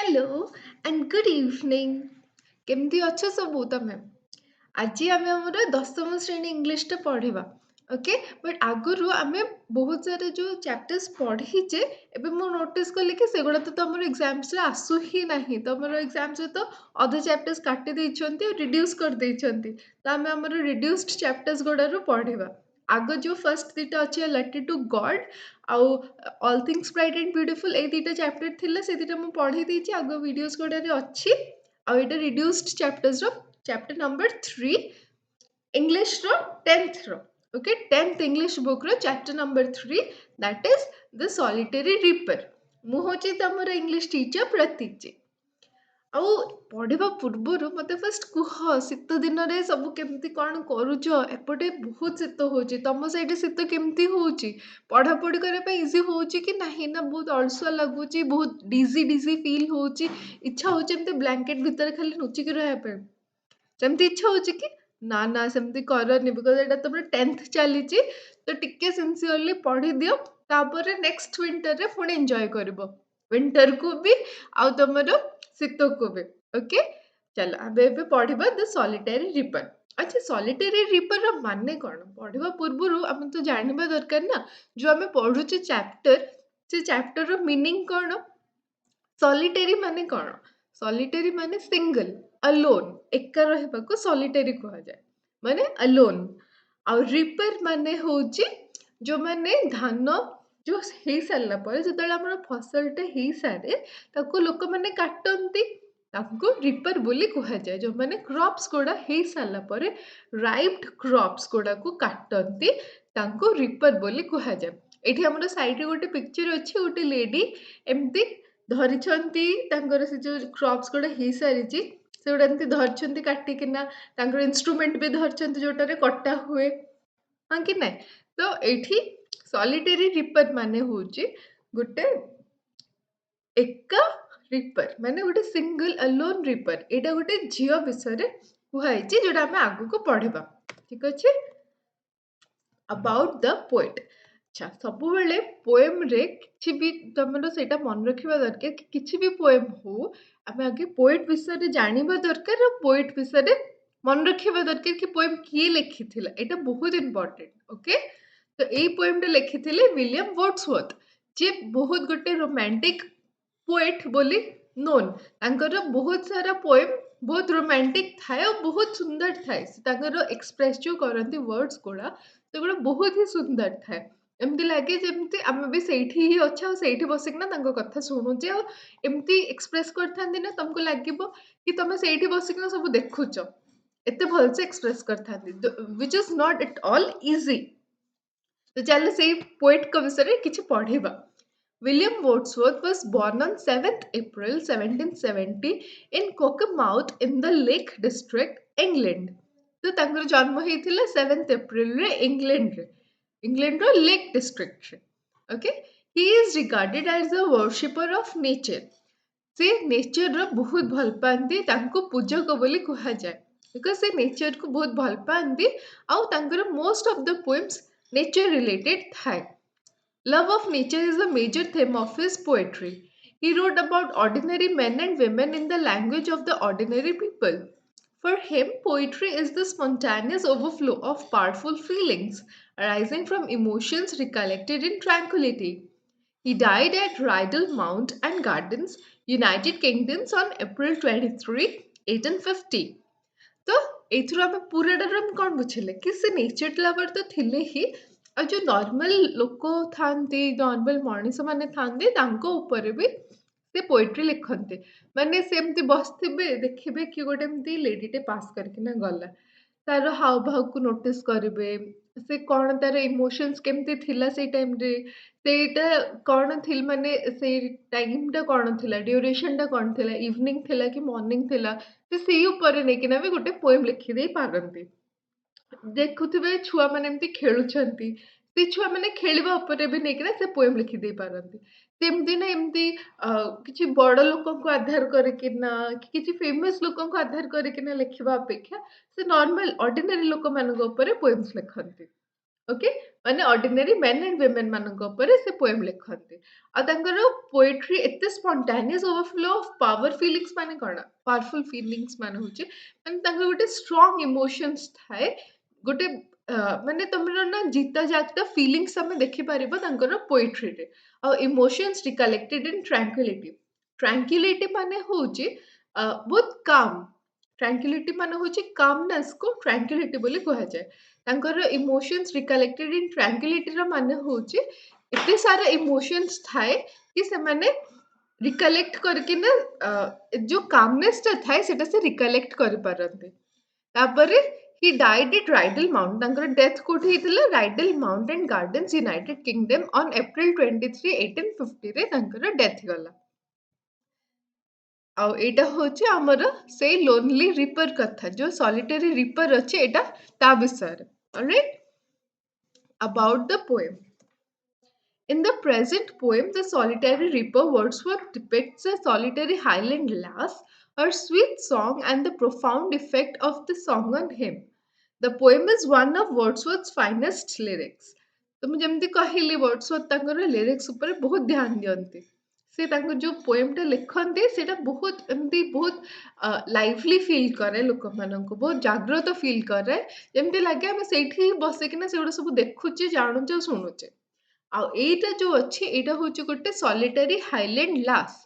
Hello and good evening. केमती अच्छो सब तमें? आज आम आमर दशम श्रेणी इंग्लीश टा पढ़ा। ओके, बट आगुरी आम बहुत सारे जो चैप्टर्स पढ़ीचे एबे मु नोटिस कली कि सेगुड़ा तो आम एग्जाम्स आसू ही ना, तो आम एग्जाम्स तो अधे चैप्टर्स काटी देइछंती और रिड्यूस कर देइछंती। तो आम आमर रिड्यूस्ड चैप्टर्स गुड़ारू पढ़ा। आग जो फर्स्ट दीटा अच्छे लेटर टू गॉड आउ all things bright and beautiful ए दीटा चैप्टर थिला से दीटा मु पढ़ी देइछि आग वीडियोस गुड़ारे अच्छी। आउ एटा रिड्यूस्ड चैप्टर्स रो चैप्टर नंबर 3 इंग्लिश रो 10th रो। ओके, 10th इंग्लिश बुक रो chapter number 3 that is the solitary reaper. मु होची तमर इंग्लिश टीचर प्रतीक। आउ पढ़ा पूर्वर मत फर्स्ट कुह शीत दिन में सब केमती कौन करुच? एपटे बहुत शीत हो तुम साइड शीत केमती हो पढ़ापढ़ी करने इजी हो कि नहीं ना बहुत अलसुआ लगुच बहुत डिजी डिजी फील हो इच्छा हो ब्लैंकेट भितर खाली लुचिक रहा सेमती इच्छा हो कि ना ना सेमती करनी बिकज एटा तुम 10th चली तो टिके सिंसियरली पढ़ी दियो तापर नेक्स्ट विंटर रे पुणी एंजॉय करिवो विंटर को भी आउ तुमर शीत को भी। ओके, चलो अबे पढ़ा द सॉलिटरी रिपर। अच्छा, सॉलिटरी रिपर रो माने कौन? पढ़ा पूर्व आम तो जानवा दरकार ना जो आम पढ़ुचे चैप्टर से चैप्टर रो मीनिंग कौन? सॉलिटरी माने कौन? सॉलिटरी माने सिंगल अलोन एका रहबा को सॉलिटरी कहा जाए माने अलोन। आ रिपर माने होची जो माने धान जो हे सारला पर जतले हमर फसलटे हे सारे ताको लोक माने काटंती ताको रिपर बोली कहा जाए। जो माने क्रॉप्स कोडा हे सारला पर राइप्ड क्रॉप्स कोडा को काटंती ताको रिपर बोली कहा जाए। एठी हमर साइड रे गोटे पिक्चर अछि गोटे लेडी एमती धरिछंती तांकर से जो क्रॉप्स कोडा हे सारिची से गोटे एमती धरिछंती काटिकिना तांकर इंस्ट्रूमेंट भी धरिछंती जोटारे कटा हुए। हाँ कि नहीं? तो एठी सॉलिटरी रिपर माने होची गोटे एका रिपर माने गोटे सिंगल अलोन रिपर। एटा गोटे झियो विषय रे कुहाइची जोटा हम आगु को पढ़िबा। ठीक अछि? About the poet. अच्छा, सब बेले पोएम रे किछि भी तमरो सेटा मन रखिबा दरकार कि किछि भी पोएम हो आमे आगे पोएट विषय रे जानिबा दरकार और पोएट विषय रे मन रखिबा दरकार कि पोएम किए लिखिथिला एटा बहुत इंपोर्टेंट। ओके, तो एई पोएम रे लिखिथिले विलियम वर्ड्सवर्थ जे बहुत गोटे रोमांटिक पोएट बोली नोन। तांकर बहुत सारा पोएम बहुत रोमांटिक थाए और बहुत सुंदर थाए। तांकर एक्सप्रेस जो करंती वर्ड्स गुड़ा सेगुड़ा बहुत ही सुंदर थाए। एमती लगे जमती आम भी सेठी ही अच्छा और सेठी बसिकना तांको कथा शुणुचे और एमती एक्सप्रेस करथांती ना तुमको लागिबो कि तुम सेठी बसिकना सब देखुच एते भल से एक्सप्रेस करथांती which is not at all easy. तो चल से पोएट का विषय किछि पढ़िबा। William Wordsworth was born on 7th April 1770 in Cockermouth in the Lake District, England. तो तांकर जन्म होइथिला 7th April रे इंग्लैंड रो लेक डिस्ट्रिक्ट रे। Okay, he is regarded as a worshipper of nature. से नेचर रो बहुत भल पांती तांको पूजक बोली कहा जाए बिकॉज से नेचर को बहुत भल पांती आउ तांकर most of the poems nature related थाए। Love of nature is a major theme of his poetry. He wrote about ordinary men and women in the language of the ordinary people. For him, poetry is the spontaneous overflow of powerful feelings arising from emotions recollected in tranquility. He died at Rydal Mount and Gardens, United Kingdom on April 23, 1850. तो एथुर आम पूराटार आम कौन बुझिले कि से nature lover तो थिले ही और जो नॉर्मल लोक थांती नॉर्मल मनीष माने थांती तांको ऊपर भी से पोएट्री लिखते माने सेमती बसथिबे देखिबे कि गोटे एमती लेडीटे पास करकिना गला तार हाव भाव को नोटिस करिवे से कौन तार इमोशंस केमती थिला से टाइम रे सेटा कौन थिल माने से टाइम टा कौन थिला ड्यूरेशन टा कौन थिला इवनिंग थिला कि मॉर्निंग थिला से सेई ऊपर नेकिना भी गोटे पोएम लिखि देई पारंती। देखुथिबे छुआ माने एमती खेलुछंती से छुआ माने खेलिबा ऊपर भी नेकिना से पोएम लिखि देई पारंती। सेमती ना एमती किछि बड़ लोकन को आधार करकिना कि किछि फेमस लोकन को आधार करकिना लिखिबा अपेक्षा से नॉर्मल ऑर्डिनरी लोक मानक ऊपर पोएम्स लिखंती। ओके माने ऑर्डिनरी मेन एंड वुमेन मानक ऊपर से पोएम लिखते पोएट्री एते spontaneous overflow of power feelings माने कौन पावरफुल फीलिंग्स माने होचे माने गोटे स्ट्रांग इमोशंस थाए गोटे माने तुमर ना जीता जागता फीलिंग्स हमें देखि परिबो पोएट्री रे इमोशंस रिकलेक्टेड इन ट्रैंक्विलिटी माने होचे बहुत काम ट्रैंक्विलिटी माने होचे कामनेस को ट्रैंक्विलिटी बोली कहा जाए इमोशंस रिकलेक्टेड इन ट्रैंक्विलिटी माने होचे एते सारा इमोशंस थाए कि से माने रिकलेक्ट करके ना जो कामनेस टा थाए सेटा से रिकलेक्ट कर पारंते तापरे he died at Rydal Mount death कोठी हितला Rydal Mount and gardens United Kingdom on April 23 1850 रे डेथ गला ଆଉ ଏଇଟା ହଉଛି ଆମର ସେଇ ଲୋନଲି ରିପର କଥା ଯୋଉ ସଲିଟେରୀ ରିପର ଅଛି ଏଇଟା ତା ବିଷୟରେ alright about the poem in the present poem the solitary reaper Wordsworth depicts a solitary highland lass her sweet song and the profound effect of the song on him the poem is one of Wordsworth's finest lyrics तो ମୁଁ ଯେମିତି କହିଲି Wordsworth ତାଙ୍କର lyrics ଉପରେ ବହୁତ ଧ୍ୟାନ ଦିଅନ୍ତି ସେ ତାଙ୍କ ଯୋଉ ପୋଏମଟା ଲେଖନ୍ତି ସେଇଟା ବହୁତ ଏମିତି ବହୁତ ଲାଇଭଲି ଫିଲ୍ କରେ ଲୋକମାନଙ୍କୁ ବହୁତ ଜାଗ୍ରତ ଫିଲ୍ କରେ ଯେମିତି ଲାଗେ ଆମେ ସେଇଠି ହିଁ ବସିକିନା ସେଗୁଡ଼ା ସବୁ ଦେଖୁଛେ ଜାଣୁଛେ ଆଉ ଶୁଣୁଛେ ଆଉ ଏଇଟା ଯୋଉ ଅଛି ଏଇଟା ହଉଛି ଗୋଟେ ସଲିଟାରୀ ହାଇଲାଣ୍ଡ ଲାସ୍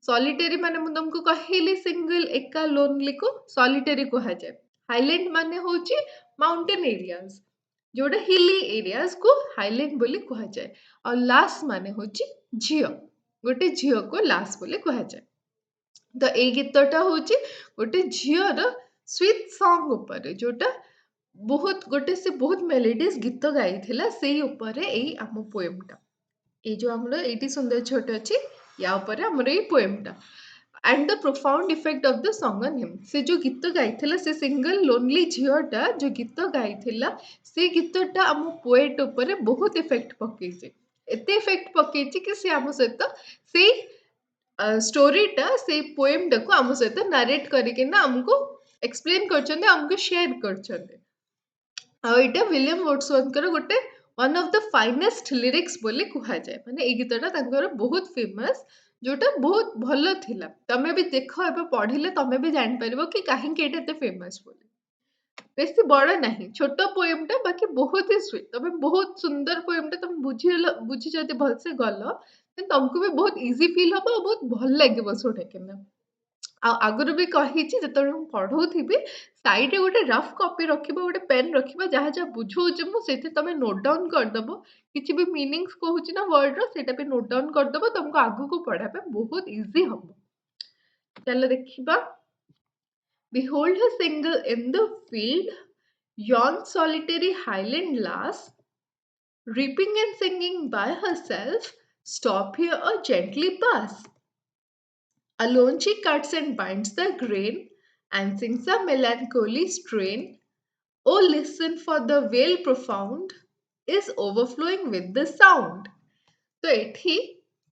ସଲିଟାରୀ ମାନେ ମୁଁ ତମକୁ କହିଲି ସିଙ୍ଗଲ ଏକା ଲୋନଲିକୁ ସଲିଟାରୀ କୁହାଯାଏ ହାଇଲାଣ୍ଡ ମାନେ ହଉଛି ମାଉଣ୍ଟେନ ଏରିଆଜ ଯୋଉଟା ହିଲି ଏରିଆଜକୁ ହାଇଲାଣ୍ଡ ବୋଲି କୁହାଯାଏ ଆଉ ଲାସ୍ ମାନେ ହଉଛି ଝିଅ ଗୋଟେ ଝିଅକୁ ଲାସ୍ ବୋଲି କୁହାଯାଏ ତ ଏଇ ଗୀତଟା ହଉଛି ଗୋଟେ ଝିଅର ସ୍ୱିଟ୍ ସଙ୍ଗ ଉପରେ ଯୋଉଟା ବହୁତ ଗୋଟେ ସେ ବହୁତ ମେଲୋଡିୟସ୍ ଗୀତ ଗାଇଥିଲା ସେଇ ଉପରେ ଏଇ ଆମ ପୋଏମଟା ଏଇ ଯୋଉ ଆମର ଏଇଠି ସୁନ୍ଦର ଝିଅଟେ ଅଛି ୟା ଉପରେ ଆମର ଏଇ ପୋଏମଟା and the profound effect of the song on him ସେ ଯୋଉ ଗୀତ ଗାଇଥିଲା ସେ ସିଙ୍ଗଲ ଲୋନଲି ଝିଅଟା ଯୋଉ ଗୀତ ଗାଇଥିଲା ସେ ଗୀତଟା ଆମ ପୋଏଟ ଉପରେ ବହୁତ ଇଫେକ୍ଟ ପକେଇଛି ଏତେ ଇଫେକ୍ଟ ପକେଇଛି କି ସେ ଆମ ସହିତ ସେଇ ଷ୍ଟୋରିଟା ସେଇ ପୋଏମଟାକୁ ଆମ ସହିତ ନାରେଟ କରିକିନା ଆମକୁ ଏକ୍ସପ୍ଲେନ କରିଛନ୍ତି ଆମକୁ ସେୟାର କରିଛନ୍ତି ଆଉ ଏଇଟା ୱିଲିୟମ ୱର୍ଡସୱର୍ଥଙ୍କର ଗୋଟେ one of the finest lyrics बोली कुहाଯାଏ ମାନେ ଏଇ ଗୀତଟା ତାଙ୍କର ବହୁତ ଫେମସ୍ ଯୋଉଟା ବହୁତ ଭଲ ଥିଲା ତମେ ବି ଦେଖ ଏବେ ପଢିଲେ ତମେ ବି ଜାଣିପାରିବ କି କାହିଁକି ଏଇଟା ଏତେ ଫେମସ୍ ବୋଲି ବେଶୀ ବଡ ନାହିଁ ଛୋଟ ପୋଏମଟା ବାକି ବହୁତ ହି ସ୍ୱିଟ୍ ତମେ ବହୁତ ସୁନ୍ଦର ପୋଏମଟା ତମେ ବୁଝି ଯଦି ଭଲସେ ଗଲ ତମକୁ ବି ବହୁତ ଇଜି ଫିଲ୍ ହବ ଆଉ ବହୁତ ଭଲ ଲାଗିବ ଶୁଣିକିନା ଆଉ ଆଗରୁ ବି କହିଛି ଯେତେବେଳେ ମୁଁ ପଢଉଥିବି ସାଇଡରେ ଗୋଟେ ରଫ୍ କପି ରଖିବ ଗୋଟେ ପେନ୍ ରଖିବ ଯାହା ଯାହା ବୁଝଉଛି ମୁଁ ସେଇଥିରେ ତମେ ନୋଟ୍ ଡାଉନ୍ କରିଦବ କିଛି ବି ମିନିଙ୍ଗସ୍ କହୁଛି ନା ୱାର୍ଡର ସେଇଟା ବି ନୋଟ୍ ଡାଉନ୍ କରିଦବ ତମକୁ ଆଗକୁ ପଢିବା ପାଇଁ ବହୁତ ଇଜି ହବ ଚାଲ ଦେଖିବା Behold her single in the field, yon solitary highland lass, reaping and singing by herself, stop here or gently pass. Alone she cuts and binds the grain, and sings a melancholy strain. Oh, listen, for the vale profound is overflowing with the sound. तो एठी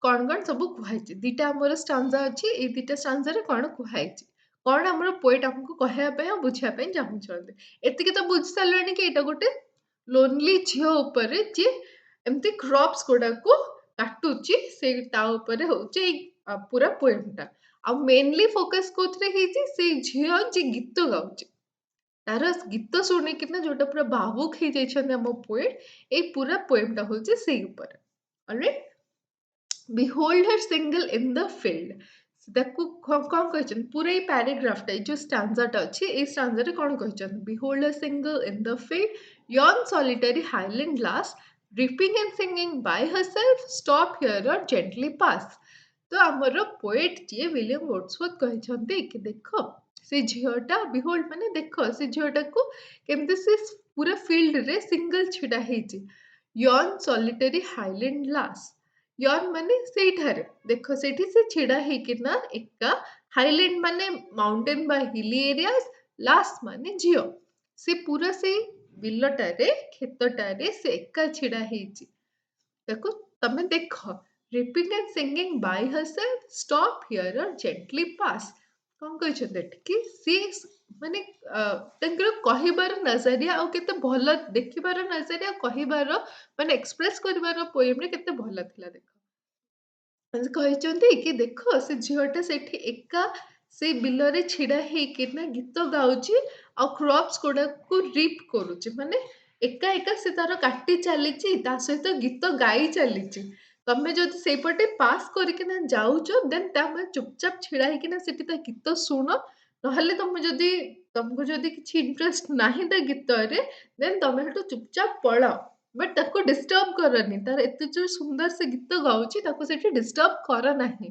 कौन कौन सब कुहाइछि दिटा हमर stanza अछि ए दिटा stanza रे कौन कुहाइछि कौन हमर पोएट हमको कहया पे और बुझिया पे चाहू छथि एतिके तो बुझ सालनी कि एटा गोटे लोनली झियो ऊपर जे एमती क्रॉप्स कोडा को काटुछि से ता ऊपर होछि पूरा पोएमटा आ मेनली फोकस कोथरे हिछि से झियो जे गीत गाउछि तार गीत शुणी कितना जोटा पूरा भावुक हो जाइछन हम पोएट ए पूरा पोएमटा होछि से ऊपर alright Behold her single in the field. ତାକୁ କଣ କହିଛନ୍ତି ପୁରା ଏଇ ପ୍ୟାରାଗ୍ରାଫଟା ଏଇ ଯୋଉ ଷ୍ଟାଞ୍ଜାଟା ଅଛି ଏଇ ଷ୍ଟାଞ୍ଜାରେ କଣ କହିଛନ୍ତି Behold her single in the field, yon solitary highland lass, reaping and singing by herself, stop here or gently pass. ତ ଆମର ପୋଏଟ ଯିଏ ୱିଲିୟମ ୱର୍ଡସୱର୍ଥ କହିଛନ୍ତି କି ଦେଖ ସେ ଝିଅଟା ବିହୋଲ୍ଡ ମାନେ ଦେଖ ସେ ଝିଅଟାକୁ କେମିତି ସେ ପୁରା ଫିଲ୍ଡରେ ସିଙ୍ଗଲ ଛିଡା ହେଇଛି yon solitary highland lass यन माने ସେଇଠାରେ ଦେଖ ସେଇଠି ସେ ଛିଡା ହେଇକିନା ଏକା ହାଇଲାଣ୍ଡ ମାନେ ମାଉଣ୍ଟେନ ବା ହିଲି ଏରିଆସ୍ ଲାଷ୍ଟ ମାନେ ଝିଅ ସେ ପୁରା ସେଇ ବିଲଟାରେ କ୍ଷେତଟାରେ ସେ ଏକା ଛିଡା ହେଇଛି ତାକୁ ତମେ ଦେଖ reaping and singing by herself stop here or gently pass କଣ କହିଛନ୍ତି ଏଠି କି ସିଏ ମାନେ ତାଙ୍କର କହିବାର ନଜରିଆ ଆଉ କେତେ ଭଲ ଦେଖିବାର ନଜରିଆ କହିବାର ମାନେ ଏକ୍ସପ୍ରେସ କରିବାର ପୋଏମରେ କେତେ ଭଲ ଥିଲା ଦେଖ। ସେ କହିଛନ୍ତି କି ଦେଖ ସେ ଝିଅଟା ସେଠି ଏକା ସେଇ ବିଲରେ ଛିଡା ହେଇକିନା ଗୀତ ଗାଉଛି ଆଉ କ୍ରପ୍ସ ଗୁଡାକୁ ରିପ୍ କରୁଛି ମାନେ ଏକା ଏକା ସେ ତାର କାଟି ଚାଲିଛି ତା ସହିତ ଗୀତ ଗାଇ ଚାଲିଛି। ତମେ ଯଦି ସେଇପଟେ ପାସ୍ କରିକିନା ଯାଉଛ ଦେନ୍ ତମେ ଚୁପଚାପ ଛିଡା ହେଇକିନା ସେଠି ତା ଗୀତ ଶୁଣ ନହେଲେ ତମକୁ ଯଦି କିଛି ଇଣ୍ଟରେଷ୍ଟ ନାହିଁ ତା ଗୀତରେ ଦେନ୍ ତମେ ସେଠୁ ଚୁପଚାପ ପଳାଅ। ବଟ୍ ତାକୁ ଡିଷ୍ଟର୍ବ କରନି ତାର ଏତେ ଯୋଉ ସୁନ୍ଦର ସେ ଗୀତ ଗାଉଛି ତାକୁ ସେଠି ଡିଷ୍ଟର୍ବ କର ନାହିଁ।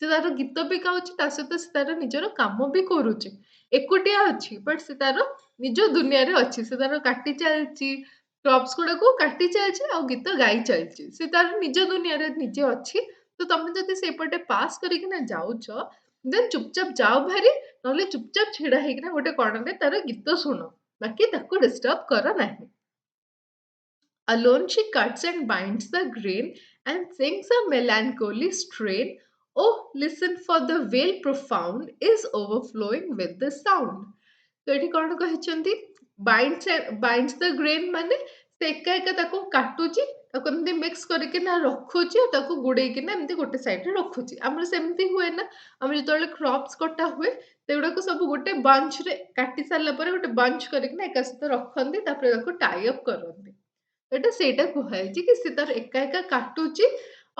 ସେ ତାର ଗୀତ ବି ଗାଉଛି ତା ସହିତ ସେ ତାର ନିଜର କାମ ବି କରୁଛି। ଏକୁଟିଆ ଅଛି ବଟ୍ ସେ ତାର ନିଜ ଦୁନିଆରେ ଅଛି ସେ ତାର କାଟି ଚାଲିଛି କ୍ରପ୍ସ ଗୁଡାକୁ କାଟି ଚାଲିଛି ଆଉ ଗୀତ ଗାଇ ଚାଲିଛି ସେ ତାର ନିଜ ଦୁନିଆରେ ନିଜେ ଅଛି। ତ ତମେ ଯଦି ସେଇପଟେ ପାସ୍ କରିକିନା ଯାଉଛ ଦେନ୍ ଚୁପଚାପ ଯାଅ ଭାରି ନହେଲେ ଚୁପଚାପ ଛିଡା ହେଇକିନା ଗୋଟେ କଣରେ ତାର ଗୀତ ଶୁଣ ବାକି ତାକୁ ଡିଷ୍ଟର୍ବ କର ନାହିଁ। Alone she cuts and binds the grain and sings a melancholy strain. Oh, listen, for the vale profound is overflowing with the sound. ତ ଏଠି କଣ କହିଛନ୍ତି ବାଇଣ୍ଡସ୍ ଦ ଗ୍ରେନ୍ ମାନେ ସେ ଏକା ଏକା ତାକୁ କାଟୁଛି ତାକୁ ଏମିତି ମିକ୍ସ କରିକିନା ରଖୁଛି ଆଉ ତାକୁ ଗୁଡେଇକିନା ଏମିତି ଗୋଟେ ସାଇଡରେ ରଖୁଛି ଆମର ସେମିତି ହୁଏ ନା ଆମର ଯେତେବେଳେ କ୍ରପ୍ସ କଟା ହୁଏ ସେଗୁଡାକୁ ସବୁ ଗୋଟେ ବଞ୍ଚରେ କାଟି ସାରିଲା ପରେ ଗୋଟେ ବଞ୍ଚ କରିକିନା ଏକା ସହିତ ରଖନ୍ତି ତାପରେ ତାକୁ ଟାଇ ଅପ୍ କରନ୍ତି। ଏଟା ସେଇଟା କୁହାଯାଇଛି କି ସେ ତାର ଏକା ଏକା କାଟୁଛି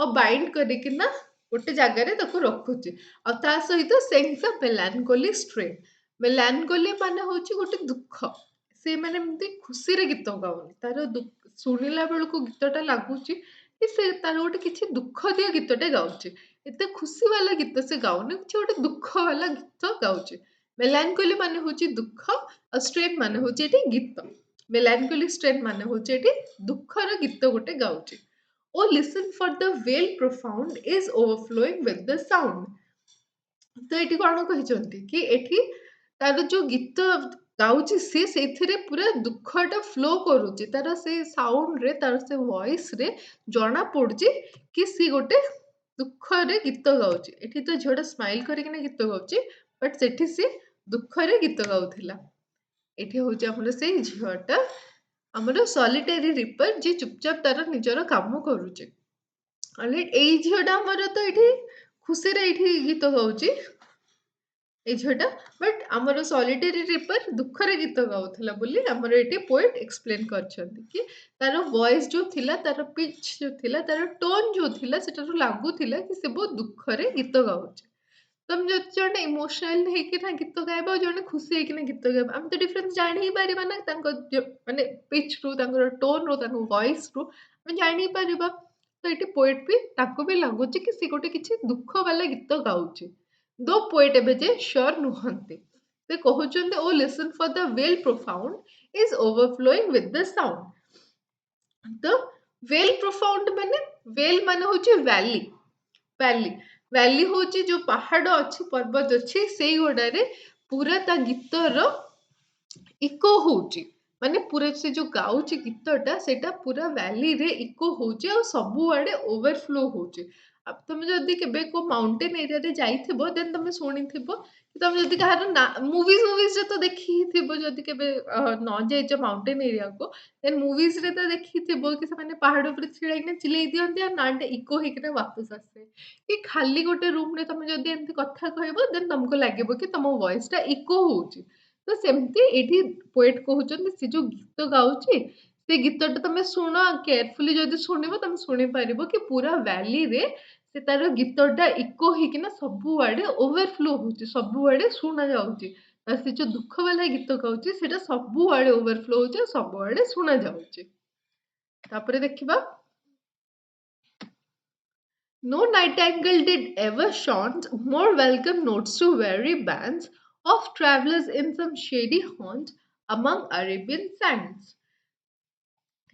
ଆଉ ବାଇଣ୍ଡ କରିକିନା ଗୋଟେ ଜାଗାରେ ତାକୁ ରଖୁଛି ଆଉ ତା ସହିତ ସେଙ୍ଗ୍ସ ଅ ମେଲାନକୋଲି ଷ୍ଟ୍ରେନ୍। ମେଲାନକୋଲି ମାନେ ହଉଛି ଗୋଟେ ଦୁଃଖ ସେ ମାନେ ଏମିତି ଖୁସିରେ ଗୀତ ଗାଉନି ତାର ଶୁଣିଲା ବେଳକୁ ଗୀତଟା ଲାଗୁଛି କି ସେ ତାର ଗୋଟେ କିଛି ଦୁଃଖ ଦିଅ ଗୀତଟେ ଗାଉଛି। ଏତେ ଖୁସି ବାଲା ଗୀତ ସେ ଗାଉନି କିଛି ଗୋଟେ ଦୁଃଖ ବାଲା ଗୀତ ଗାଉଛି। ମେଲାନକୋଲି ମାନେ ହଉଛି ଦୁଃଖ ଆଉ ଷ୍ଟ୍ରେନ୍ ମାନେ ହଉଛି ଏଠି ଗୀତ। ମେଲାନକୋଲି ଷ୍ଟ୍ରେନ୍ ମାନେ ହଉଛି ଏଠି ଦୁଃଖର ଗୀତ ଗୋଟେ ଗାଉଛି। O listen for the well profound is overflowing with the sound. ତ ଏଠି କଣ କହିଛନ୍ତି କି ଏଠି ତାର ଯୋଉ ଗୀତ ଗାଉଛି ସିଏ ସେଇଥିରେ ପୁରା ଦୁଃଖଟା ଫ୍ଲୋ କରୁଛି ତାର ସେ ସାଉଣ୍ଡରେ ତାର ସେ ଭଏସରେ ଜଣା ପଡୁଛି କି ସିଏ ଗୋଟେ ଦୁଃଖରେ ଗୀତ ଗାଉଛି ଏଠି ତ ଝିଅଟା ସ୍ମାଇଲ କରିକିନା ଗୀତ ଗାଉଛି ବଟ୍ ସେଠି ସିଏ ଦୁଃଖରେ ଗୀତ ଗାଉଥିଲା। ଏଠି ହଉଛି ଆମର ସେଇ ଝିଅଟା ଆମର ସଲିଟାରୀ ରିପର ଯିଏ ଚୁପଚାପ ତାର ନିଜର କାମ କରୁଛି। ଏଇ ଝିଅଟା ଆମର ତ ଏଇଠି ଖୁସିରେ ଏଇଠି ଗୀତ ଗାଉଛି ଏଇ ଝିଅଟା ବଟ୍ ଆମର ସଲିଟାରୀ ରିପର ଦୁଃଖରେ ଗୀତ ଗାଉଥିଲା ବୋଲି ଆମର ଏଠି ପୋଏଟ ଏକ୍ସପ୍ଲେନ କରିଛନ୍ତି କି ତାର ଭଏସ ଯୋଉ ଥିଲା ତାର ପିଚ୍ ଯୋଉ ଥିଲା ତାର ଟୋନ ଯୋଉ ଥିଲା ସେଟାରୁ ଲାଗୁଥିଲା କି ସେ ବହୁତ ଦୁଃଖରେ ଗୀତ ଗାଉଛି। ତମେ ଯଦି ଜଣେ ଇମୋସନାଲ ହେଇକିନା ଗୀତ ଗାଇବ ଆଉ ଜଣେ ଖୁସି ହେଇକିନା ଗୀତ ଗାଇବ ଆମେ ତ ଡିଫରେନ୍ସ ଜାଣି ହିଁ ପାରିବା ନା ତାଙ୍କ ମାନେ ପିଚ୍ ରୁ ତାଙ୍କର ଟୋନ ରୁ ତାଙ୍କ ଭଏସ ରୁ ଆମେ ଜାଣି ହିଁ ପାରିବା। ତ ଏଠି ପୋଏଟ ବି ତାକୁ ବି ଲାଗୁଛି କି ସେ ଗୋଟେ କିଛି ଦୁଃଖ ବାଲା ଗୀତ ଗାଉଛି। ଦୋ ପୋଏଟ ଏବେ ଯେ ସିଓର ନୁହନ୍ତି ସେ କହୁଛନ୍ତି O listen for the well profound is overflowing with the sound. ତ ୱେଲ୍ ପ୍ରୋଫାଉଣ୍ଡ ମାନେ ୱେଲ୍ ମାନେ ହଉଛି ଭ୍ୟାଲି ଭ୍ୟାଲି ଭ୍ୟାଲି ହଉଛି ଯୋଉ ପାହାଡ ଅଛି ପର୍ବତ ଅଛି ସେଇଗୁଡାରେ ପୁରା ତା ଗୀତର ଇକୋ ହଉଛି ମାନେ ପୁରା ସେ ଯୋଉ ଗାଉଛି ଗୀତଟା ସେଇଟା ପୁରା ଭ୍ୟାଲିରେ ଇକୋ ହଉଛି ଆଉ ସବୁଆଡେ ଓଭରଫ୍ଲୋ ହଉଛି। ଆଉ ତମେ ଯଦି କେବେ କୋଉ ମାଉଣ୍ଟେନ ଏରିଆରେ ଯାଇଥିବ ଦେନ୍ ତମେ ଶୁଣିଥିବ କି ତମେ ଯଦି କାହାର ନା ମୁଭିଜରେ ତ ଦେଖିଥିବ ଯଦି କେବେ ନ ଯାଇଛ ମାଉଣ୍ଟେନ ଏରିଆକୁ ଦେନ୍ ମୁଭିଜରେ ତ ଦେଖିଥିବ କି ସେମାନେ ପାହାଡ ଉପରେ ଛିଡା ହେଇକିନା ଚିଲେଇ ଦିଅନ୍ତି ଆଉ ନାଟା ଇକୋ ହେଇକିନା ବାପସ ଆସେ। କି ଖାଲି ଗୋଟେ ରୁମ ରେ ତମେ ଯଦି ଏମିତି କଥା କହିବ ଦେନ୍ ତମକୁ ଲାଗିବ କି ତମ ଭଏସ ଟା ଇକୋ ହଉଛି। ତ ସେମିତି ଏଇଠି ପୋଏଟ କହୁଛନ୍ତି ସେ ଯୋଉ ଗୀତ ଗାଉଛି ସେ ଗୀତଟା ତମେ ଶୁଣ କେୟାରଫୁଲି ଯଦି ଶୁଣିବ ତମେ ଶୁଣିପାରିବ କି ପୁରା ଭ୍ୟାଲିରେ ସେ ତାର ଗୀତଟା ଇକୋ ହେଇକିନା ସବୁଆଡେ ଓଭରଫ୍ଲୋ ହଉଛି ସବୁଆଡେ ଶୁଣା ଯାଉଛି। ଆଉ ସେ ଯୋଉ ଦୁଃଖ ବାଲା ଗୀତ ଗାଉଛି ସେଇଟା ସବୁଆଡେ ଓଭରଫ୍ଲୋ ହଉଛି ଆଉ ସବୁଆଡେ ଶୁଣା ଯାଉଛି। ତାପରେ ଦେଖିବା no nightingale did ever chant more welcome notes to weary bands of travelers in some shady haunt among Arabian sands.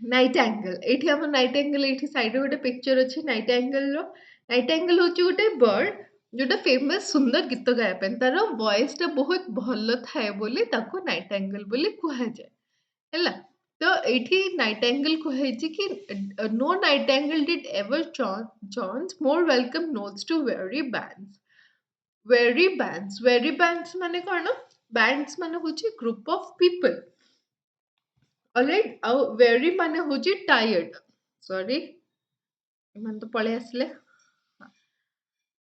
ନାଇଟାଙ୍ଗେଲ ଏଇଠି ଆମ ନାଇଟାଙ୍ଗେଲ ଏଇଠି ସାଇଡରେ ଗୋଟେ ପିକ୍ଚର ଅଛି ନାଇଟାଙ୍ଗେଲର ନାଇଟାଙ୍ଗେଲ ହଉଛି ଗୋଟେ ବର୍ଡ ଯୋଉଟା ଫେମସ ସୁନ୍ଦର ଗୀତ ଗାଇବା ପାଇଁ ତାର ଭଏସ ଟା ବହୁତ ଭଲ ଥାଏ ବୋଲି ତାକୁ ନାଇଟାଙ୍ଗେଲ ବୋଲି କୁହାଯାଏ ହେଲା। ତ ଏଇଠି ନାଇଟାଙ୍ଗେଲ କୁହାଯାଇଛି କି no nightingale did ever chant more welcome notes to weary bands weary bands माने कौन? बैंड्स माने होची ग्रुप ऑफ पीपल। ऑलराइट, आउ वेरी माने होची टायर्ड। सॉरी, मन तो पळे आसले।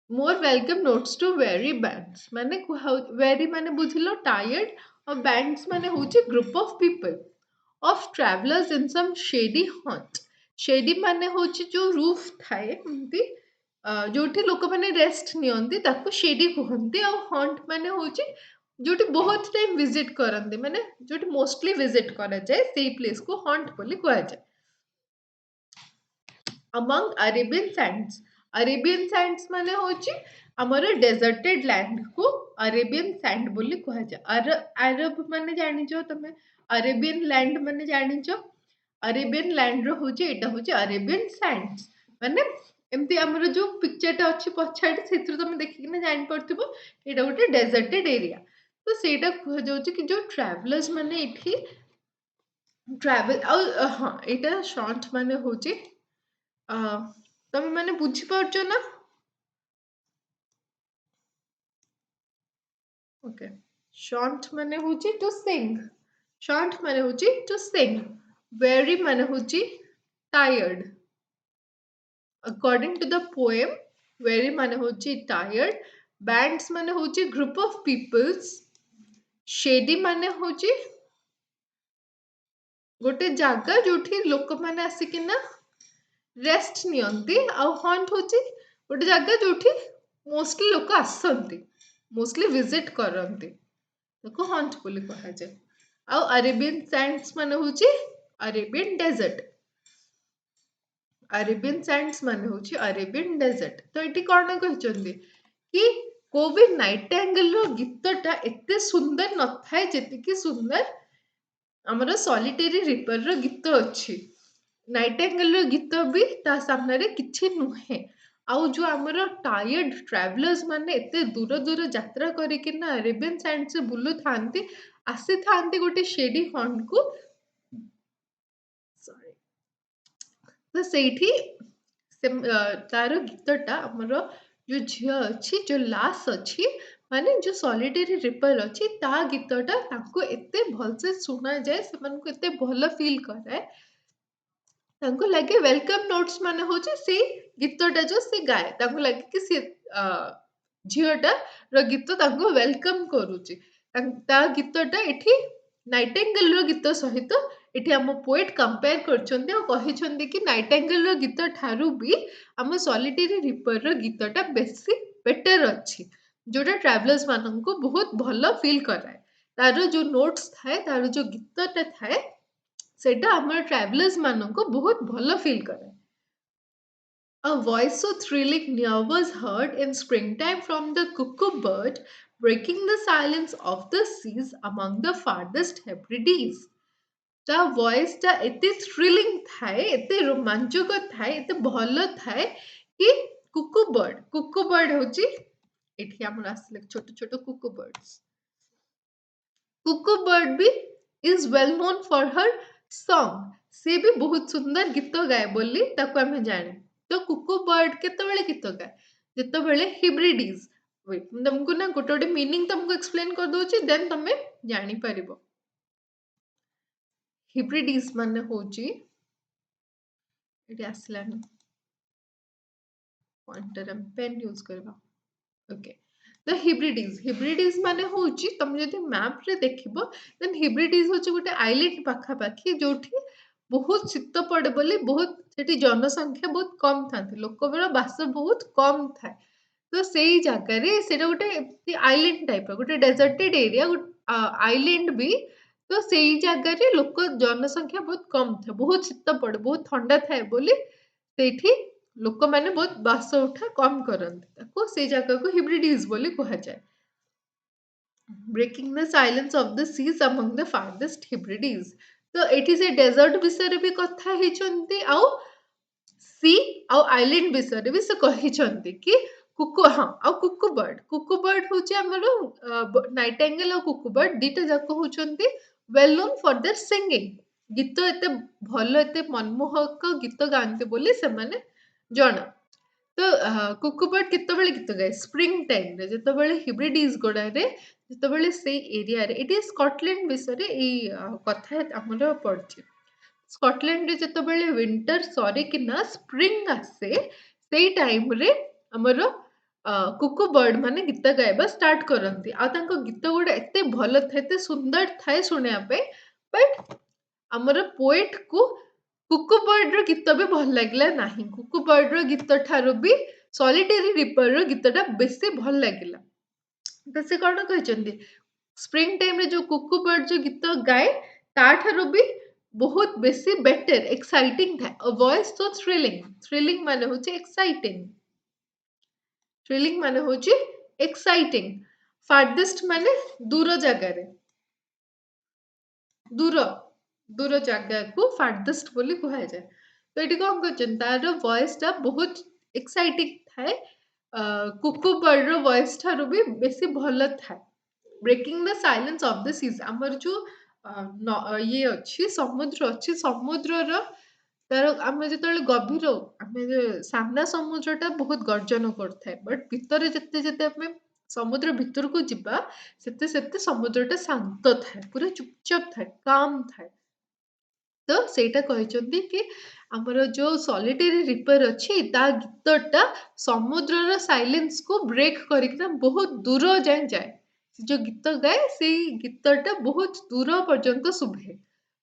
मोर welcome notes to weary bands माने वेरी माने बुझिलो टायर्ड, और बैंड्स माने होची group of people of travellers in some shady haunt. Shady माने होची जो रूफ थाए एमती जोठी लोक माने रेस्ट नियंती ताको शेडी कहंती, और हॉन्ट माने होची जोठी बहुत टाइम विजिट करंती, माने जोठी मोस्टली विजिट करा जाए सेही प्लेस को हॉन्ट बोली कहा जाए। Among Arabian Sands, Arabian Sands माने होची हमर डेजर्टेड लैंड को अरेबियन सैंड बोली कहा जाए। अरब माने जानिचो तमे, अरेबियन लैंड माने जानिचो, अरेबियन लैंड रो होची एटा होची अरेबियन सैंड्स। माने एमती हमर जो पिक्चरटा अछि पछाडी सेथु तमे देखिकिना जानि पड़थिबो एटा गोटे डेजर्टेड एरिया। तो सेटा कहा जाउची कि जो ट्रैवलर्स माने एठी ट्रैवल हाँ एटा शॉर्ट माने होची तमे माने बुझी पाउचो ना? ओके, शॉर्ट माने होची टू सिंग, शॉर्ट माने होची टू सिंग, वेरी माने होची tired. According to the poem weary माने होची टायर्ड, बैंड्स माने होची ग्रुप ऑफ पीपल्स, शेडी माने होची गोटे जागा जोठी लोक माने आसिकिना रेस्ट नियंती, आउ हॉन्ट होची गोटे जागा जोठी मोस्टली लोक आसंती, मोस्टली विजिट करंती, ताको हॉन्ट बोली कहा जाए। आउ अरेबियन सैंड्स माने होची अरेबियन डेजर्ट, अरेबियन सैंड्स माने होची अरेबियन डेजर्ट। तो एटी कौन कहचंदी कि कोविड नाइटिंगेल रो गीतटा एते सुंदर न थाए जेतिकी सुंदर हमर सॉलिटरी रिपर रो गीत अछि। नाइटिंगेल रो गीत भी ता सामने रे किछि नुहे। आउ जो हमर टायर्ड ट्रैवलर्स माने एते दूर दूर यात्रा करिकिना अरेबियन सैंड से बुलु थांती, आसी थांती गोटे शेडी हॉन्ट को, सॉरी, तो सेठी तार गीतटा हमर जो झियो अछि जो लास अछि माने जो सॉलिटरी रिपर अछि ता गीतटा ताको एते भल से सुना जाए, सेमान को एते भल फील कराए, तांको लगे वेलकम नोट्स माने होचे से गीतटा जो से गाए, तांको लगे कि से झियोटा रो गीत तांको वेलकम करूची। ता गीतटा एठी नाइटिंगेल रो गीत सहित एठी हम पोएट कंपेयर करछन्ते और कहिछन्ते कि नाइटिंगेल रो गीत ठारू भी हम सॉलिटरी रिपर रो गीतटा बेसी बेटर अछि, जोटा ट्रैवलर्स मानन को बहुत भल फील कराए। तारो जो नोट्स थाए, तारो जो गीतटा थाए सेटा हमर ट्रैवलर्स मानन को बहुत भल फील कराए। A voice so thrilling near was heard in springtime from the cuckoo bird, breaking the silence of the seas among the farthest Hebrides. ता voice टा एते thrilling थाए, एते रोमांचक थाए, एते भल थाए कि कुकू बर्ड होची एठी हमर आसले छोट छोट कुकू बर्ड्स। कुकू बर्ड भी is well known for her song, से भी बहुत सुंदर गीत गाए बोली ताको हमें जाने। तो कुकू बर्ड केतेबेले गीत गाए जेतेबेले हिब्रिडीज, वेट तुमको ना गोटे गोटे मीनिंग तुमको एक्सप्लेन कर दोची देन तमे जानी परिबो। हिब्रिडीज माने होची एटी आसलानी पॉइंटर हम पेन यूज करबा। ओके, तो हिब्रिडीज माने होची तुम जदि मैप रे देखिबो देन हिब्रिडीज होची गोटे आइलैंड पाखा पाखी जोठी बहुत शीत पड़े बोली बहुत सेठी जनसंख्या बहुत कम थांती, लोक बास बहुत कम थाए। तो सेई जगह रे सेटा गोटे आइलैंड टाइप रो गोटे डेजर्टेड एरिया, आइलैंड भी, तो सेई जगह रे लोक जनसंख्या बहुत कम थाए, बहुत शीत पड़े बहुत ठंडा थाए बोली सेठी लोक माने बहुत बास उठा कम करंती, ताको से जगह को हिब्रिडीज बोली कहा जाए। Breaking the silence of the seas among the farthest Hebrides, तो एठी से डेजर्ट विषय भी कथा हेचंती, आउ सी आउ आइलैंड विषय भी से कहिछंती कि कुकू, हाँ, आउ कुकू बर्ड होची हमरो नाइटिंगेल और कुकू बर्ड दीटा जाको होचंती well known for their singing, गीत एते भल एते मनमोहक गीत गाते बोली से माने जणा। ତ କୁକୁବର୍ଡ କେତେବେଳେ ଗୀତ ଗାଏ? ସ୍ପ୍ରିଙ୍ଗ ଟାଇମ୍‌ରେ ଯେତେବେଳେ ହିବ୍ରିଡିଜ୍ ଗୁଡ଼ାରେ ଯେତେବେଳେ ସେଇ ଏରିଆରେ ଏଠି ସ୍କଟଲ୍ୟାଣ୍ଡ ବିଷୟରେ ଏଇ କଥା ଆମର ପଡ଼ିଛି। ସ୍କଟଲ୍ୟାଣ୍ଡରେ ଯେତେବେଳେ ୱିଣ୍ଟର ସରିକିନା ସ୍ପ୍ରିଙ୍ଗ ଆସେ, ସେଇ ଟାଇମ୍‌ରେ ଆମର କୁକୁ ବର୍ଡ ମାନେ ଗୀତ ଗାଇବା ଷ୍ଟାର୍ଟ କରନ୍ତି। ଆଉ ତାଙ୍କ ଗୀତ ଗୁଡ଼ା ଏତେ ଭଲ ଥାଏ, ଏତେ ସୁନ୍ଦର ଥାଏ ଶୁଣିବା ପାଇଁ। ବଟ୍ ଆମର ପୋଏଟ୍‌କୁ କୁକୁ ବର୍ଡର ଗୀତ ବି ଭଲ ଲାଗିଲା ନାହିଁ। କୁକୁ ବର୍ଡର ଗୀତ ଠାରୁ ବି ସଲିଟେରୀ ରିପରର ଗୀତଟା ବେଶୀ ଭଲ ଲାଗିଲା। ତ ସେ କଣ କହିଛନ୍ତି? ସ୍ପ୍ରିଙ୍ଗ ଟାଇମ୍‌ରେ ଯୋଉ କୁକୁ ବର୍ଡ ଯୋଉ ଗୀତ ଗାଏ, ତାଠାରୁ ବି ବହୁତ ବେଶୀ ବେଟର ଏକ୍ସାଇଟିଂ ଥାଏ। Voice so thrilling. ଥ୍ରିଲିଂ ମାନେ ହଉଛି ଏକ୍ସାଇଟିଂ। ଥ୍ରିଲିଂ ମାନେ ହଉଛି ଏକ୍ସାଇଟିଂ। ଫାର୍ଦେଷ୍ଟ ମାନେ ଦୂର ଜାଗାରେ। ଦୂର ଦୂର ଜାଗାକୁ ଫାର୍ଦେଷ୍ଟ ବୋଲି କୁହାଯାଏ। ତ ଏଠି କଣ କରିଛନ୍ତି? ତାର ଭଏସ୍‌ଟା ବହୁତ ଏକ୍ସାଇଟିଂ ଥାଏ। କୁକୁ ବର୍ଡର ଭଏସ୍ ଠାରୁ ବି ବେଶୀ ଭଲ ଥାଏ। Breaking the silence of the seas ଆମର ଯୋଉ ଇଏ ଅଛି, ସମୁଦ୍ର ଅଛି, ସମୁଦ୍ରର ତାର ଆମେ ଯେତେବେଳେ ଗଭୀର ଆମେ ସାମ୍ନା ସମୁଦ୍ରଟା ବହୁତ ଗର୍ଜନ କରୁଥାଏ। ବଟ୍ ଭିତରେ ଯେତେ ଯେତେ ଆମେ ସମୁଦ୍ର ଭିତରକୁ ଯିବା, ସେତେ ସେତେ ସମୁଦ୍ରଟା ଶାନ୍ତ ଥାଏ। ପୁରା ଚୁପଚାପ ଥାଏ, କାମ୍ ଥାଏ। ତ ସେଇଟା କହିଛନ୍ତି କି ଆମର ଯୋଉ ସଲିଟେରୀ ରିପର ଅଛି, ତା ଗୀତଟା ସମୁଦ୍ରର ସାଇଲେନ୍ସକୁ ବ୍ରେକ୍ କରିକିନା ବହୁତ ଦୂର ଯାଏଁ ଯାଏ। ସେ ଯୋଉ ଗୀତ ଗାଏ, ସେଇ ଗୀତଟା ବହୁତ ଦୂର ପର୍ଯ୍ୟନ୍ତ ଶୁଭେ।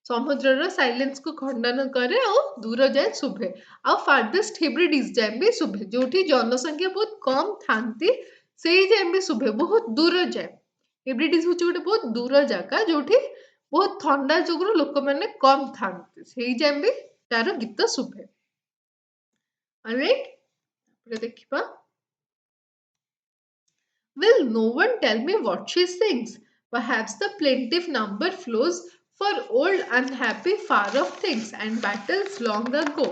ସମୁଦ୍ରର ସାଇଲେନ୍ସକୁ ଖଣ୍ଡନ କରେ ଆଉ ଦୂର ଯାଏଁ ଶୁଭେ। ଆଉ ଫାର୍ଦେଷ୍ଟ ହିବ୍ରିଡିଜ୍ ଯାଏଁ ବି ଶୁଭେ। ଯୋଉଠି ଜନସଂଖ୍ୟା ବହୁତ କମ୍ ଥାନ୍ତି, ସେଇ ଯାଏଁ ବି ଶୁଭେ, ବହୁତ ଦୂର ଯାଏଁ। ହିବ୍ରିଡିଜ୍ ହଉଛି ଗୋଟେ ବହୁତ ଦୂର ଜାଗା, ଯୋଉଠି ବହୁତ ଥଣ୍ଡା ଯୋଗୁରୁ ଲୋକମାନେ କମ୍ ଥାନ୍ତି। ସେଇ ଯାଏଁ ବି ତାର ଗୀତ ଶୁଭେ। ଅଲରାଇଟ୍? ତାପରେ ଦେଖିବା। Will no one tell me what she sings? Perhaps the plaintive number flows for old, unhappy, far off things and battles long ago.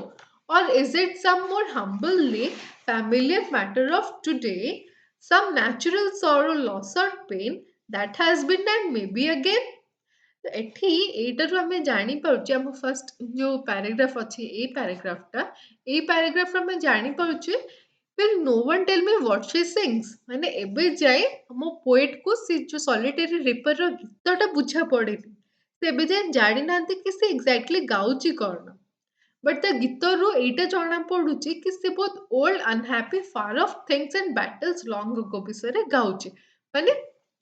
Or is it some more humbly familiar matter of today, some natural sorrow, loss, or pain that has been and may be again? ତ ଏଠି ଏଇଟାରୁ ଆମେ ଜାଣିପାରୁଛେ, ଆମ first ଯୋଉ paragraph ଅଛି, ଏଇ ପ୍ୟାରାଗ୍ରାଫରୁ ଆମେ ଜାଣିପାରୁଛେ will no one tell me what she sings? ମାନେ ଏବେ ଯାଏ ଆମ ପୋଏଟକୁ ସେ ଯୋଉ ସଲିଟେରୀ ରିପରର ଗୀତଟା ବୁଝା ପଡେନି। ସେ ଏବେ ଯାଏ ଜାଣିନାହାନ୍ତି କି ସେ ଏକ୍ଜାକ୍ଟଲି ଗାଉଛି କଣ। ବଟ୍ ତା ଗୀତରୁ ଏଇଟା ଜଣା ପଡୁଛି କି ସେ ବହୁତ ଓଲ୍ଡ, ଅନହ୍ୟାପି, ଫାର ଅଫ୍ ଥିଙ୍ଗସ୍ ଆଣ୍ଡ ବ୍ୟାଟଲ୍ସ ଲଙ୍ଗ ଆଗୋ ବିଷୟରେ ଗାଉଛି। ମାନେ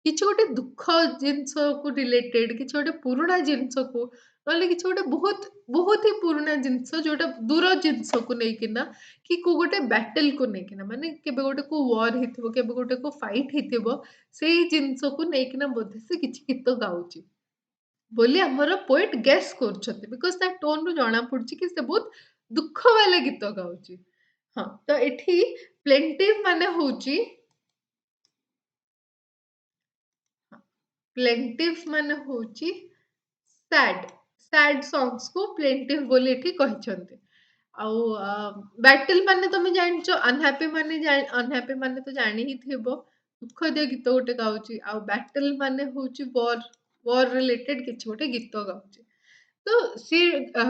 କିଛି ଗୋଟେ ଦୁଃଖ ଜିନିଷକୁ ରିଲେଟେଡ୍, କିଛି ଗୋଟେ ପୁରୁଣା ଜିନିଷକୁ, ନହେଲେ କିଛି ଗୋଟେ ବହୁତ ବହୁତ ହି ପୁରୁଣା ଜିନିଷ, ଯୋଉଟା ଦୂର ଜିନିଷକୁ ନେଇକିନା, କି କୋଉ ଗୋଟେ ବ୍ୟାଟେଲକୁ ନେଇକିନା, ମାନେ କେବେ ଗୋଟେ କୋଉ ୱାର୍ ହେଇଥିବ, କେବେ ଗୋଟେ କୋଉ ଫାଇଟ୍ ହେଇଥିବ, ସେଇ ଜିନିଷକୁ ନେଇକିନା ବୋଧେ ସେ କିଛି ଗୀତ ଗାଉଛି ବୋଲି ଆମର ପୋଏଟ ଗେସ୍ କରୁଛନ୍ତି। ବିକଜ ତା ଟୋନରୁ ଜଣା ପଡୁଛି କି ସେ ବହୁତ ଦୁଃଖ ବାଲା ଗୀତ ଗାଉଛି। ହଁ, ତ ଏଠି ପ୍ଲେଣ୍ଟିଭ ମାନେ ହଉଛି, ପ୍ଲେଣ୍ଟିଭ ମାନେ ହଉଛି ସ୍ୟାଡ୍। ସ୍ୟାଡ୍ ସଙ୍ଗ୍ସକୁ ପ୍ଲେଣ୍ଟିଭ ବୋଲି ଏଠି କହିଛନ୍ତି। ଆଉ ବ୍ୟାଟେଲ ମାନେ ତମେ ଜାଣିଛ, ଅନହ୍ୟାପି ମାନେ ତ ଜାଣି ହିଁ ଥିବ, ଦୁଃଖଦିୟ ଗୀତ ଗୋଟେ ଗାଉଛି। ଆଉ ବ୍ୟାଟେଲ ମାନେ ହଉଛି ୱାର୍ ରିଲେଟେଡ୍ କିଛି ଗୋଟେ ଗୀତ ଗାଉଛି। ତ ସିଏ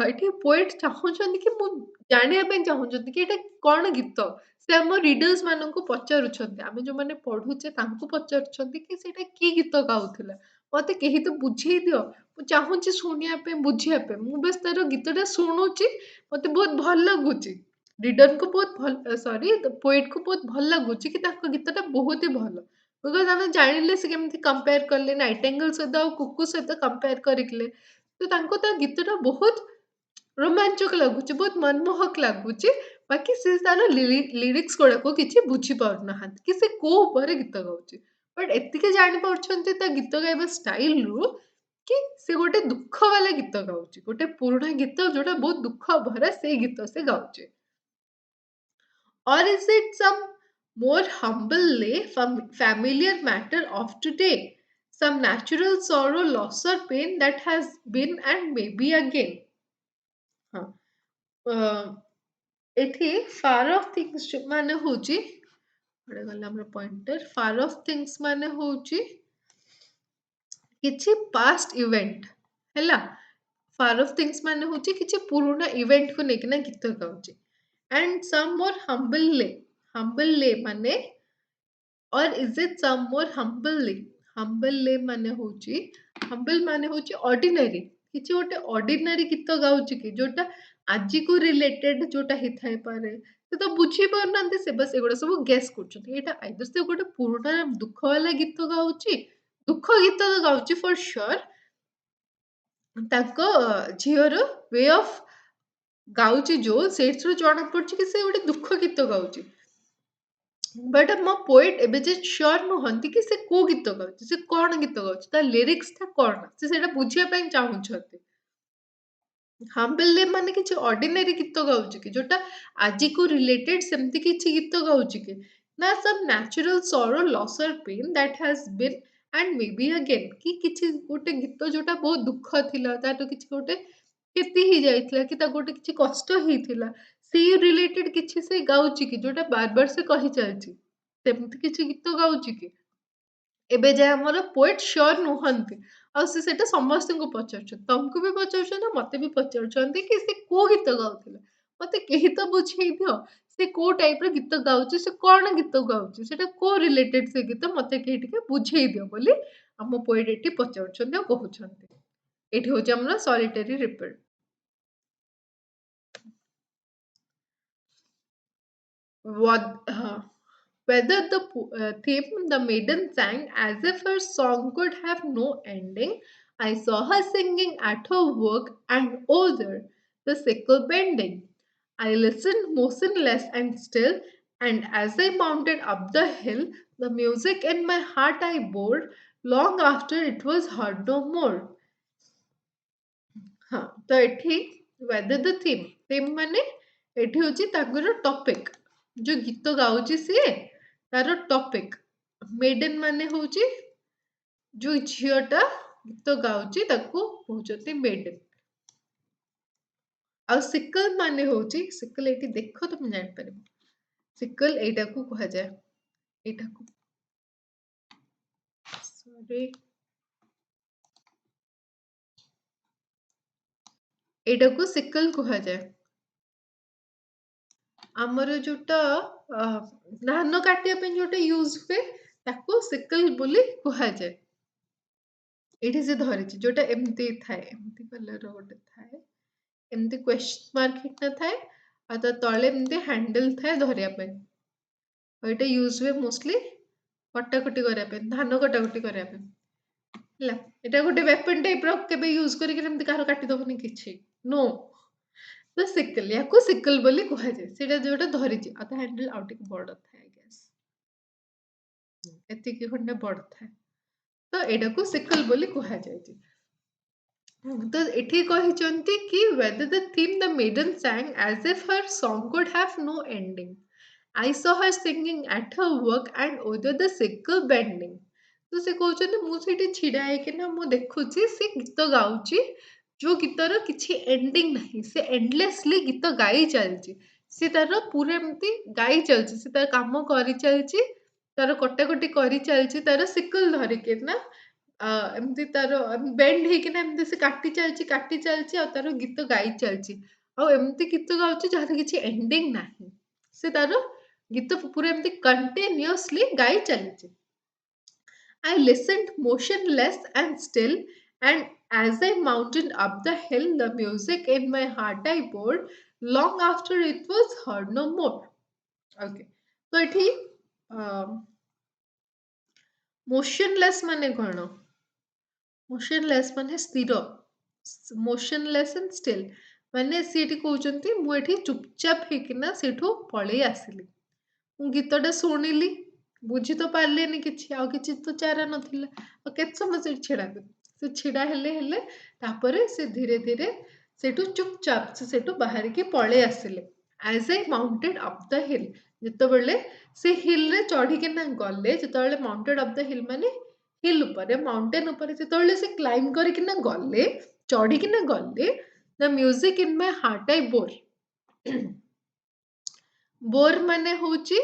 ଏଠି ପୋଏଟ ଚାହୁଁଛନ୍ତି କି, ମୁଁ ଜାଣିବା ପାଇଁ ଚାହୁଁଛନ୍ତି କି ଏଇଟା କଣ ଗୀତ। ସେ ଆମ ରିଡର୍ସ ମାନଙ୍କୁ ପଚାରୁଛନ୍ତି, ଆମେ ଯୋଉମାନେ ପଢୁଛେ ତାଙ୍କୁ ପଚାରୁଛନ୍ତି କି ସେଇଟା କି ଗୀତ ଗାଉଥିଲା, ମତେ କେହି ତ ବୁଝେଇ ଦିଅ, ମୁଁ ଚାହୁଁଛି ଶୁଣିବା ପାଇଁ, ବୁଝିବା ପାଇଁ। ମୁଁ ବାସ୍ ତାର ଗୀତଟା ଶୁଣୁଛି, ମତେ ବହୁତ ଭଲ ଲାଗୁଛି। ରିଡରଙ୍କୁ ବହୁତ ଭଲ, ସରି, ପୋଏଟକୁ ବହୁତ ଭଲ ଲାଗୁଛି କି ତାଙ୍କ ଗୀତଟା ବହୁତ ହି ଭଲ। ବିକଜ ଆମେ ଜାଣିଲେ ସେ କେମିତି କମ୍ପେୟାର କଲେ ନାଇଟିଙ୍ଗେଲ ସହିତ ଆଉ କୁକୁ ସହିତ କମ୍ପେୟାର କରିଥିଲେ। ତ ତାଙ୍କୁ ତା ଗୀତଟା ବହୁତ ରୋମାଞ୍ଚକ ଲାଗୁଛି, ବହୁତ ମନମୋହକ ଲାଗୁଛି। ବାକି ସେ ତାର ଲିରିକ୍ସ ଗୁଡାକୁ କିଛି ବୁଝି ପାରୁନାହାନ୍ତି କି ସେ କୋଉ ଉପରେ ଗୀତ ଗାଉଛି। ବଟ୍ ଏତିକି ଜାଣିପାରୁଛନ୍ତି ତା ଗୀତ ଗାଇବା ଷ୍ଟାଇଲରୁ କି ସେ ଗୋଟେ ଦୁଃଖ ବାଲା ଗୀତ ଗାଉଛି, ଗୋଟେ ପୁରୁଣା ଗୀତ ଯୋଉଟା ବହୁତ ଦୁଃଖ ଭରା, ସେଇ ଗୀତ ସେ ଗାଉଛି। Or is it some more humbly familiar matter of today? Some natural sorrow, loss, or pain that has been and may be again? ହଁ, ଏଠି ଫାର ଅଫ୍ ଥିଙ୍ଗସ୍ ମାନେ ହଉଛି, କୁଆଡେ ଗଲା ଆମର ପଏଣ୍ଟର, ଫାର ଅଫ୍ ଥିଙ୍ଗସ୍ ମାନେ ହଉଛି କିଛି ପାଷ୍ଟ ଇଭେଣ୍ଟ ହେଲା। ଫାର ଅଫ୍ ଥିଙ୍ଗସ୍ ମାନେ ହଉଛି କିଛି ପୁରୁଣା ଇଭେଣ୍ଟକୁ ନେଇକିନା ଗୀତ ଗାଉଛି। ଆଣ୍ଡ ସମ୍ ମୋର୍ ହମ୍ବଲଲି, Humbly माने or is it some more humbly? Humbly माने होची humble माने होची ordinary किछि गोटे ordinary गीत गाउची कि जोटा आजि को रिलेटेड जोटा हि थाई पारे से तो बुझी पारनांती से बस एगुड़ा सब गेस करछथि एटा आइदर से गोटे पुराना दुख वाला गीत गाउची दुख गीत तो गाउची फॉर श्योर ତାଙ୍କ ଝିଅର वे ऑफ ଗାଉଛି ଯୋଉ ସେଇଥିରୁ ଜଣା ପଡୁଛି କି ସେ ଗୋଟେ ଦୁଃଖ ଗୀତ ଗାଉଛି बट मो पोएट एबे जे श्योर नुहंती कि से को गीत गाଉଛି से कौन गीत गाଉଛି ता लिरिक्स था कौन से सेटा बुझिया ପାଇଁ ଚାହୁଁଛନ୍ତି ହାମ୍ବଲରେ ମାନେ କିଛି ଅର୍ଡିନାରୀ ଗୀତ ଗାଉଛି କି ଯୋଉଟା ଆଜିକୁ ରିଲେଟେଡ ସେମିତି କିଛି ଗୀତ ଗାଉଛି କି ନା some natural sorrow loss or pain that has been and may be again କି କିଛି ଗୋଟେ ଗୀତ ଯୋଉଟା ବହୁତ ଦୁଃଖ ଥିଲା ତାଠୁ କିଛି ଗୋଟେ କ୍ଷତି ହେଇଯାଇଥିଲା କି ତାକୁ ଗୋଟେ କିଛି କଷ୍ଟ ହେଇଥିଲା ସେଇ ରିଲେଟେଡ କିଛି ସେ ଗାଉଛି କି ଯୋଉଟା ବାର ବାର ସେ କହି ଚାଲିଛି ସେମିତି କିଛି ଗୀତ ଗାଉଛି କି ଏବେ ଯାଏ ଆମର ପୋଏଟ ସିଓର ନୁହନ୍ତି ଆଉ ସେ ସେଟା ସମସ୍ତଙ୍କୁ ପଚାରୁଛନ୍ତି ତମକୁ ବି ପଚାରୁଛନ୍ତି ଆଉ ମତେ ବି ପଚାରୁଛନ୍ତି କି ସେ କୋଉ ଗୀତ ଗାଉଥିଲା ମତେ କେହି ତ ବୁଝେଇ ଦିଅ ସେ କୋଉ ଟାଇପ ର ଗୀତ ଗାଉଛି ସେ କଣ ଗୀତ ଗାଉଛି ସେଟା କୋଉ ରିଲେଟେଡ ସେ ଗୀତ ମତେ କେହି ଟିକେ ବୁଝେଇ ଦିଅ ବୋଲି ଆମ ପୋଏଟ ଏଠି ପଚାରୁଛନ୍ତି ଆଉ କହୁଛନ୍ତି ଏଠି ହଉଛି ଆମର solitary repeat whether the theme the maiden sang as if her song could have no ending. I saw her singing at her work, and oh, there, the sickle bending. I listened motionless and still, and as I mounted up the hill, the music in my heart I bore long after it was heard no more. ହଁ ତ ଏଠି whether the theme ମାନେ ଏଠି ହଉଛି ତାଙ୍କର topic ଯୋଉ ଗୀତ ଗାଉଛି ସିଏ ତାର ଟପିକ ମେଡେନ ମାନେ ହଉଛି ଯୋଉ ଝିଅଟା ଗୀତ ଗାଉଛି ତାକୁ କହୁଛନ୍ତି ମେଡେନ ଆଉ ସିକଲ ମାନେ ହଉଛି ସିକଲ ଏଇଠି ଦେଖ ତମେ ଜାଣିପାରିବ ସିକଲ ଏଇଟାକୁ କୁହାଯାଏ ଏଇଟାକୁ ସରି ଏଇଟାକୁ ସିକଲ କୁହାଯାଏ ଆମର ଯୋଉଟା ଧାନ କାଟିବା ପାଇଁ ଯୋଉଟା ୟୁଜ ହୁଏ ତାକୁ ସିକଲ ବୋଲି କୁହାଯାଏ ଏଇଠି ସେ ଧରିଛି ଯୋଉଟା ଏମିତି ଥାଏ ଏମିତି କଲର ଗୋଟେ ଥାଏ ଏମିତି କ୍ୱେଶ୍ଚନ ମାର୍କ ହେଇକିନା ଥାଏ ଆଉ ତା ତଳେ ଏମିତି ହ୍ୟାଣ୍ଡେଲ ଥାଏ ଧରିବା ପାଇଁ ଆଉ ଏଇଟା ୟୁଜ ହୁଏ ମୋଷ୍ଟଲି କଟାକଟି କରିବା ପାଇଁ ଧାନ କଟାକଟି କରିବା ପାଇଁ ହେଲା ଏଇଟା ଗୋଟେ वेपन टाइप ର କେବେ ୟୁଜ କରିକି ଏମିତି କାହାର କାଟିଦବନି କିଛି नो ତ ସିକଲ ୟାକୁ ସିକଲ ବୋଲି କୁହାଯାଏ ସେଇଟା ଯୋଉଟା ଧରିଛି ଆଉ ତା ହ୍ୟାଣ୍ଡେଲ ଆଉ ଟିକେ ବଡ ଥାଏ ଆଇ ଗେସ୍ ଏତିକି ଖଣ୍ଡେ ବଡ ଥାଏ ତ ଏଇଟାକୁ ସିକଲ ବୋଲି କୁହାଯାଇଛି ତ ଏଠି କହିଛନ୍ତି କି whether the theme the maiden sang as if her song could have no ending. I saw her singing at her work and whether the sickle bending. ତ ସେ କହୁଛନ୍ତି ମୁଁ ସେଇଠି ଛିଡା ହେଇକିନା ମୁଁ ଦେଖୁଛି ସେ ଗୀତ ଗାଉଛି ଯୋଉ ଗୀତର କିଛି ଏଣ୍ଡିଙ୍ଗ ନାହିଁ ସେ ଏଣ୍ଡଲେସଲି ଗୀତ ଗାଇ ଚାଲିଛି ସେ ତାର ପୁରା ଏମିତି ଗାଇ ଚାଲିଛି ସେ ତାର କାମ କରି ଚାଲିଛି ତାର କଟାକଟି କରି ଚାଲିଛି ତାର ସିକଲ ଧରିକିନା ଏମିତି ତାର ବେଣ୍ଡ ହେଇକିନା ଏମିତି ସେ କାଟି ଚାଲିଛି ଆଉ ତାର ଗୀତ ଗାଇ ଚାଲିଛି ଆଉ ଏମିତି ଗୀତ ଗାଉଛି ଯାହାର କିଛି ଏଣ୍ଡିଙ୍ଗ ନାହିଁ ସେ ତାର ଗୀତ ପୁରା ଏମିତି କଣ୍ଟିନ୍ୟୁଅସଲି ଗାଇ ଚାଲିଛି I listened motionless and still and as I mounted up the hill the music in my heart I bore long after it was heard no more okay ତ ଏଠି motionless ମାନେ କଣ motionless ମାନେ ସ୍ଥିର motionless and still ମାନେ ସିଏ ଏଠି କହୁଛନ୍ତି ମୁଁ ଏଠି ଚୁପଚାପ ହେଇକିନା ସେଠୁ ପଳେଇ ଆସିଲି ମୁଁ ଗୀତଟା ଶୁଣିଲି ବୁଝି ତ ପାରିଲିନି କିଛି ଆଉ କିଛି ତ ଚାରା ନଥିଲା ଆଉ କେତେ ସମୟ ସେଠି ଛିଡା ହେବି ସେ ଛିଡା ହେଲେ ତାପରେ ସେ ଧୀରେ ଧୀରେ ସେଠୁ ଚୁପଚାପ ସେ ସେଠୁ ବାହାରିକି ପଳେଇ ଆସିଲେ as I mounted up the hill ଯେତେବେଳେ ସେ ହିଲରେ ଚଢିକିନା ଗଲେ ଯେତେବେଳେ ମାଉଣ୍ଟେଡ ଅଫ ଦ ହିଲ୍ ମାନେ ହିଲ୍ ଉପରେ ମାଉଣ୍ଟେନ ଉପରେ ଯେତେବେଳେ ସେ କ୍ଲାଇମ୍ବ କରିକିନା ଗଲେ ଚଢିକିନା ଗଲେ the music in my heart I bore bore ମାନେ ହଉଛି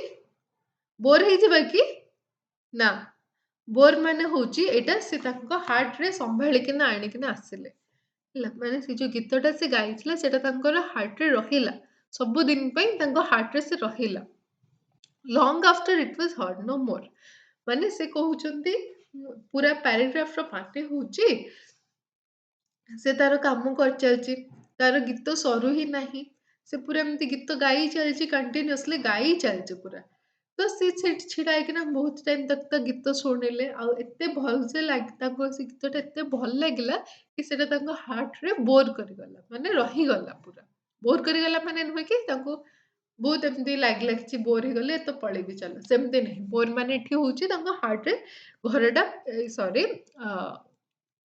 ବୋର ହେଇଯିବା କି ନା ବୋର ମାନେ ହଉଛି ଏଇଟା ସେ ତାଙ୍କ ହାର୍ଟରେ ସମ୍ଭାଳିକିନା ଆଣିକିନା ଆସିଲେ ହେଲା ମାନେ ସେ ଯୋଉ ଗୀତଟା ସେ ଗାଇଥିଲା ସେଟା ତାଙ୍କର ହାର୍ଟରେ ରହିଲା ସବୁଦିନ ପାଇଁ ତାଙ୍କ ହାର୍ଟରେ ସେ ରହିଲା long after it was heard no more ମାନେ ସେ କହୁଛନ୍ତି ପୁରା ପ୍ୟାରାଗ୍ରାଫର ପାର୍ଟି ହଉଛି ସେ ତାର କାମ କରିଚାଲିଛି ତାର ଗୀତ ସରୁ ହିଁ ନାହିଁ ସେ ପୁରା ଏମିତି ଗୀତ ଗାଇ ଚାଲିଛି କଣ୍ଟିନ୍ୟୁଅସଲି ଗାଇ ଚାଲିଛି ପୁରା ତ ସେ ସେଠି ଛିଡା ହେଇକିନା ବହୁତ ଟାଇମ ତକ ତା ଗୀତ ଶୁଣିଲେ ଆଉ ଏତେ ଭଲସେ ଲାଗି ତାଙ୍କୁ ସେ ଗୀତଟା ଏତେ ଭଲ ଲାଗିଲା କି ସେଟା ତାଙ୍କ ହାର୍ଟରେ ବୋର କରିଗଲା ମାନେ ରହିଗଲା ପୁରା ବୋର କରିଗଲା ମାନେ ନୁହେଁ କି ତାଙ୍କୁ ବହୁତ ଏମିତି ଲାଗିଲା କିଛି ବୋର ହେଇଗଲେ ତ ପଳେଇବି ଚାଲ ସେମିତି ନାହିଁ ବୋର ମାନେ ଏଠି ହଉଛି ତାଙ୍କ ହାର୍ଟରେ ଘରଟା ସରି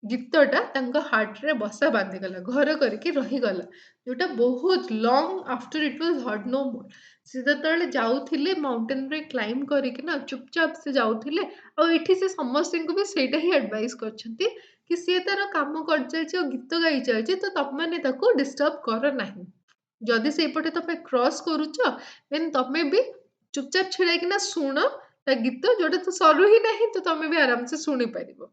ଗୀତଟା ତାଙ୍କ ହାର୍ଟରେ ବସା ବାନ୍ଧିଗଲା ଘର କରିକି ରହିଗଲା ଯୋଉଟା ବହୁତ long after it was heard no more ସେ ଯେତେବେଳେ ଯାଉଥିଲେ ମାଉଣ୍ଟେନରେ କ୍ଲାଇମ୍ବ କରିକି ନା ଚୁପଚାପ ସେ ଯାଉଥିଲେ ଆଉ ଏଠି ସେ ସମସ୍ତଙ୍କୁ ବି ସେଇଟା ହିଁ ଆଡଭାଇସ୍ କରିଛନ୍ତି କି ସିଏ ତାର କାମ କରିଚାଲିଛି ଆଉ ଗୀତ ଗାଇ ଚାଲିଛି ତ ତମମାନେ ତାକୁ ଡିଷ୍ଟର୍ବ କର ନାହିଁ ଯଦି ସେଇପଟେ ତମେ କ୍ରସ୍ କରୁଛ ଦେନ୍ ତମେ ବି ଚୁପଚାପ ଛିଡାଇକିନା ଶୁଣ ତା ଗୀତ ଯୋଉଟା ତ ସରୁ ହିଁ ନାହିଁ ତ ତମେ ବି ଆରାମସେ ଶୁଣିପାରିବ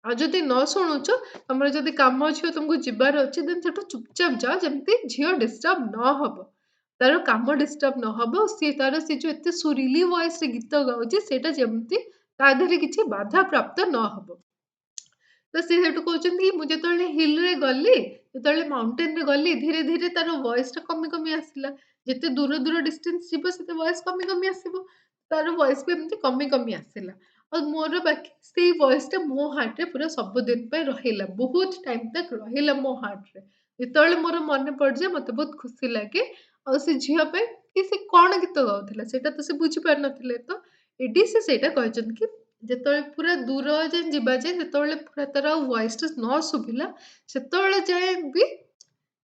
ଆଉ ଯଦି ନ ଶୁଣୁଛ ତମର ଯଦି କାମ ଅଛି ତମକୁ ଯିବାର ଅଛି ଦେନ୍ ସେଠୁ ଚୁପଚାପ ଯାଅ ଯେମିତି ଝିଅ ଡିଷ୍ଟର୍ବ ନ ହବ ତାର କାମ ଡିଷ୍ଟର୍ବ ନ ହବ ସିଏ ତାର ସେ ଯୋଉ ଏତେ ସୁରିଲି ଭଏସରେ ଗୀତ ଗାଉଛି ସେଇଟା ଯେମିତି ତା ଦେହରେ କିଛି ବାଧା ପ୍ରାପ୍ତ ନ ହବ ତ ସେ ସେଠୁ କହୁଛନ୍ତି କି ମୁଁ ଯେତେବେଳେ ହିଲରେ ଗଲି ଯେତେବେଳେ ମାଉଣ୍ଟେନରେ ଗଲି ଧୀରେ ଧୀରେ ତାର ଭଏସ ଟା କମି କମି ଆସିଲା ଯେତେ ଦୂର ଦୂର ଡିଷ୍ଟାନ୍ସ ଯିବ ସେତେ ଭଏସ କମି କମି ଆସିବ ତାର ଭଏସ ବି ଏମିତି କମି କମି ଆସିଲା ଆଉ ମୋର ବାକି ସେଇ ଭଏସ ଟା ମୋ ହାର୍ଟରେ ପୁରା ସବୁଦିନ ପାଇଁ ରହିଲା ବହୁତ ଟାଇମ ତକ ରହିଲା ମୋ ହାର୍ଟରେ ଯେତେବେଳେ ମୋର ମନେ ପଡିଯାଏ ମତେ ବହୁତ ଖୁସି ଲାଗେ ଆଉ ସେ ଝିଅ ପାଇଁ କି ସେ କଣ ଗୀତ ଗାଉଥିଲା ସେଇଟା ତ ସେ ବୁଝିପାରିନଥିଲେ ତ ଏଠି ସେ ସେଇଟା କହିଛନ୍ତି କି ଯେତେବେଳେ ପୁରା ଦୂର ଯାଏଁ ଯିବା ଯାଏ ଯେତେବେଳେ ପୁରା ତାର ଭଏସଟା ନ ଶୁଭିଲା ସେତେବେଳେ ଯାଏଁ ବି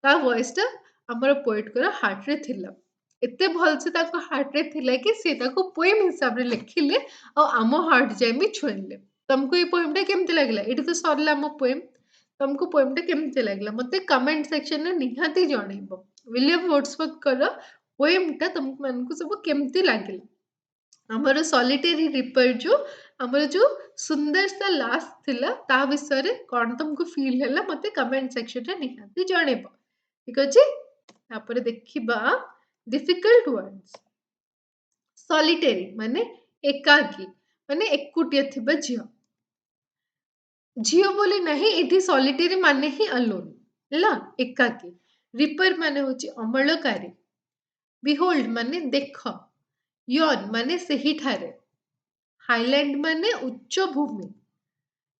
ତା ଭଏସଟା ଆମର ପୋଏଟଙ୍କର ହାର୍ଟରେ ଥିଲା ଏତେ ଭଲସେ ତାଙ୍କ ହାର୍ଟରେ ଥିଲା କି ସେ ତାକୁ ପୋଏମ ହିସାବରେ ଲେଖିଲେ ଆଉ ଆମ ହାର୍ଟ ଯାଏଁ ବି ଛୁଇଁଲେ ତମକୁ ଏଇ ପୋଏମଟା କେମିତି ଲାଗିଲା ଏଇଠି ତ ସରିଲା ଆମ ପୋଏମ ତମକୁ ପୋଏମଟା କେମିତି ଲାଗିଲା ମତେ କମେଣ୍ଟ ସେକ୍ସନରେ ନିହାତି ଜଣେଇବ ୱିଲିୟମ ୱର୍ଡସୱର୍ଥଙ୍କର ପୋଏମଟା ତମକୁ ମାନଙ୍କୁ ସବୁ କେମିତି ଲାଗିଲା ଆମର ସଲିଟେରୀ ରିପର ଯୋଉ ଆମର ଯୋଉ ସୁନ୍ଦର ସା ଲାଷ୍ଟ ଥିଲା ତା ବିଷୟରେ କଣ ତମକୁ ଫିଲ୍ ହେଲା ମତେ କମେଣ୍ଟ ସେକ୍ସନରେ ନିହାତି ଜଣେଇବ ଠିକ ଅଛି ତାପରେ ଦେଖିବା ଡିଫିକଲ୍ଟ ୱାର୍ଡସ୍ ସଲିଟେରୀ ମାନେ ଏକାକୀ ମାନେ ଏକୁଟିଆ ଥିବା ଝିଅ ଝିଅ ବୋଲି ନାହିଁ ଏଠି ସଲିଟେରୀ ମାନେ ହିଁ ଆଲୋନ ହେଲା ଏକାକୀ ରିପର ମାନେ ହଉଛି ଅମଳକାରୀ ବିହୋଲ୍ଡ ମାନେ ଦେଖ ୟନ୍ ମାନେ ସେହିଠାରେ ହାଇଲ୍ୟାଣ୍ଡ ମାନେ ଉଚ୍ଚ ଭୂମି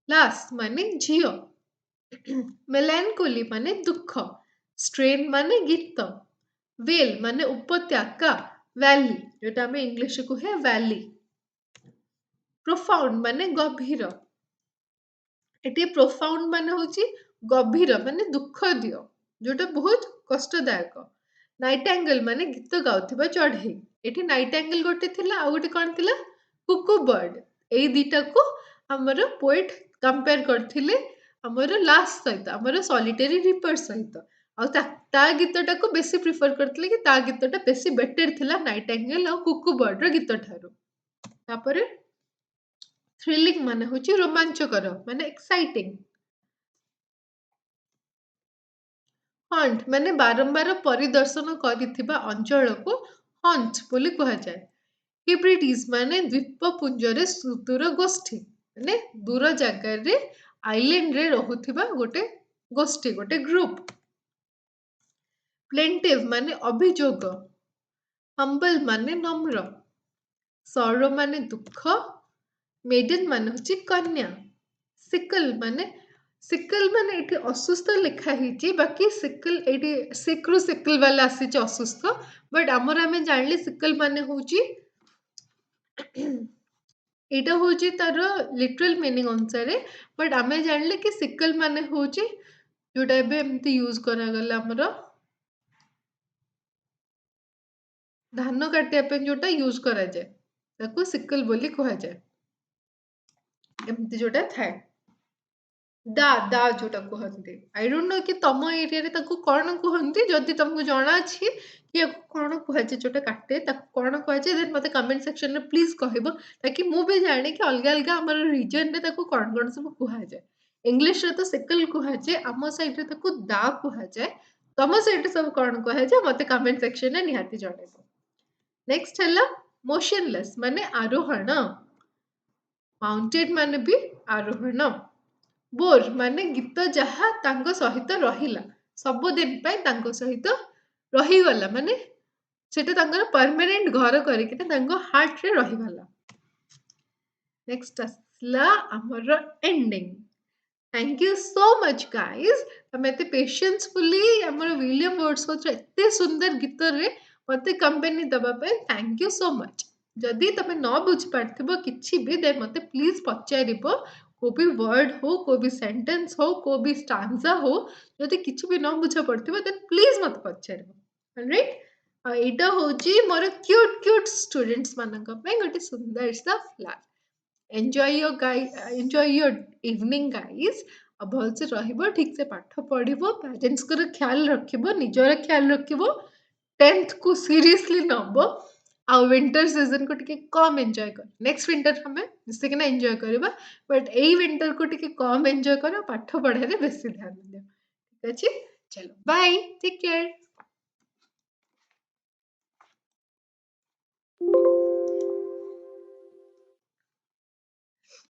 ଲାସ୍ ମାନେ ଝିଅ ମେଲାନକୋଲି ମାନେ ଦୁଃଖ ଷ୍ଟ୍ରେନ୍ ମାନେ ଗୀତ वेल ମାନେ ଉପତ୍ୟକା ଭ୍ୟାଲି ଯୋଉଟା ଆମେ ଇଂଲିଶରେ କୁହେ ଭ୍ୟାଲି ପ୍ରୋଫାଉଣ୍ଡ ମାନେ ଗଭୀର ଏଠି ପ୍ରୋଫାଉଣ୍ଡ ମାନେ ହଉଛି ଗଭୀର ମାନେ ଦୁଃଖ ଦିଅ ଯୋଉଟା ବହୁତ କଷ୍ଟଦାୟକ ନାଇଟାଙ୍ଗେଲ ମାନେ ଗୀତ ଗାଉଥିବା ଚଢେଇ ଏଠି ନାଇଟାଙ୍ଗେଲ ଗୋଟେ ଥିଲା ଆଉ ଗୋଟେ କଣ ଥିଲା କୁକୁ ବର୍ଡ ଏଇ ଦିଟାକୁ ଆମର ପୋଏଟ କମ୍ପେୟାର କରିଥିଲେ ଆମର ଲାଷ୍ଟ ସହିତ ଆମର ସଲିଟେରୀ ରିପର ସହିତ ଆଉ ତା ଗୀତଟାକୁ ବେଶୀ ପ୍ରିଫର କରିଥିଲେ କି ତା ଗୀତଟା ବେଶୀ ବେଟର ଥିଲା ନାଇଟାଙ୍ଗେଲ ଆଉ କୁକୁ ବର୍ଡର ଗୀତ ଠାରୁ ତାପରେ थ्रिलिंग ମାନେ ହଉଛି ରୋମାଞ୍ଚକର ମାନେ ଏକ୍ସାଇଟିଂ ହଣ୍ଟ ମାନେ ବାରମ୍ବାର ପରିଦର୍ଶନ କରିଥିବା ଅଞ୍ଚଳକୁ ହଣ୍ଟ ବୋଲି କୁହାଯାଏ ହିବ୍ରିଡିଜ ମାନେ ଦ୍ୱୀପପୁଞ୍ଜରେ ସୁଦୂର ଗୋଷ୍ଠୀ ମାନେ ଦୂର ଜାଗାରେ ଆଇଲ୍ୟାଣ୍ଡରେ ରହୁଥିବା ଗୋଟେ ଗୋଷ୍ଠୀ ଗୋଟେ ଗ୍ରୁପ ପ୍ଲେଣ୍ଟିଭ ମାନେ ଅଭିଯୋଗ ହମ୍ବଲ ମାନେ ନମ୍ର ସର ମାନେ ଦୁଃଖ मेडन ମାନେ ହଉଛି କନ୍ୟା ସିକଲ ମାନେ ଏଠି ଅସୁସ୍ଥ ଲେଖା ହେଇଛି ବାକି ସିକଲ ଏଇଠି ସିକରୁ ସିକଲ ବାଲା ଆସିଛି ଅସୁସ୍ଥ ବଟ୍ ଆମର ଆମେ ଜାଣିଲେ ସିକଲ ମାନେ ହଉଛି ଏଇଟା ହଉଛି ତାର ଲିଟରାଲ ମିନିଂ ଅନୁସାରେ ବଟ୍ ଆମେ ଜାଣିଲେ କି ସିକଲ ମାନେ ହଉଛି ଯୋଉଟା ଏବେ ଏମିତି ୟୁଜ କରାଗଲା ଆମର ଧାନ କାଟିବା ପାଇଁ ଯୋଉଟା ୟୁଜ କରାଯାଏ ତାକୁ ସିକଲ ବୋଲି କୁହାଯାଏ ଏମିତି ଯୋଉଟା ଥାଏ ଦା ଯୋଉଟା କୁହନ୍ତି ଆଇ ଡୋଣ୍ଟ ନୋ କି ତମ ଏରିଆରେ ତାକୁ କଣ କୁହନ୍ତି ଯଦି ତମକୁ ଜଣା ଅଛି କି ଆକୁ କଣ କୁହାଯାଏ ଯୋଉଟା କାଟେ ତାକୁ କଣ କୁହାଯାଏ ଦେନ୍ ମତେ କମେଣ୍ଟ ସେକ୍ସନରେ ପ୍ଲିଜ କହିବ ତାକି ମୁଁ ବି ଜାଣେ କି ଅଲଗା ଅଲଗା ଆମର ରିଜନରେ ତାକୁ କଣ ସବୁ କୁହାଯାଏ ଇଂଲିଶରେ ତ ସେକଲ କୁହାଯାଏ ଆମ ସାଇଡରେ ତାକୁ ଦା କୁହାଯାଏ ତମ ସାଇଡରେ ସବୁ କଣ କୁହାଯାଏ ମତେ କମେଣ୍ଟ ସେକ୍ସନରେ ନିହାତି ଜଣେଇବ ନେକ୍ସଟ ହେଲା मोशनलेस माने आरोहण, माउंटेड माने भी आरोहण, बोर माने गीत जहा तांको सहित रहिला सबुदिन ପାଇଁ ତାଙ୍କ ସହିତ ରହିଗଲା ମାନେ ସେଟା ତାଙ୍କର परमानेंट घर କରିକିନା ତାଙ୍କ ହାର୍ଟ ରେ ରହିଗଲା। नेक्स्ट आसला हमर ending. Thank you so much guys, तुम एते पेशेंसफुली हमर विलियम वर्ड्स को एते सुंदर गीत रे मते कंपनी दबा पे थैंक यू सो मच। जदि तुम न बुझ पार्थिबो किछि भी दे मते प्लीज पचारिबो, को भी वर्ड हो, को भी सेंटेंस हो, को भी स्टांजा हो, जदि किछि भी न बुझा पड़थिबो देन प्लीज मते पचारिबो। ऑलराइट, एटा होची मोर क्यूट क्यूट स्टूडेंट्स मानक पे गोटे सुंदर सा flower. Enjoy your evening guys. अब भलसे रहिबो, ठीक से पाठ पढ़िबो, पेरेंट्स को ख्याल रखिबो, निजर ख्याल रखिबो, 10th को सीरियसली नबो, आ विंटर सीजन को टिके कम एंजॉय कर। नेक्स्ट विंटर हमें मिसिकिना एंजॉय करबा, बट एई विंटर को टिके कम एंजॉय करो, पाठ पढ़ारे बेसी ध्यान दियो। ठीक अछि, चलो बाय, टेक केयर।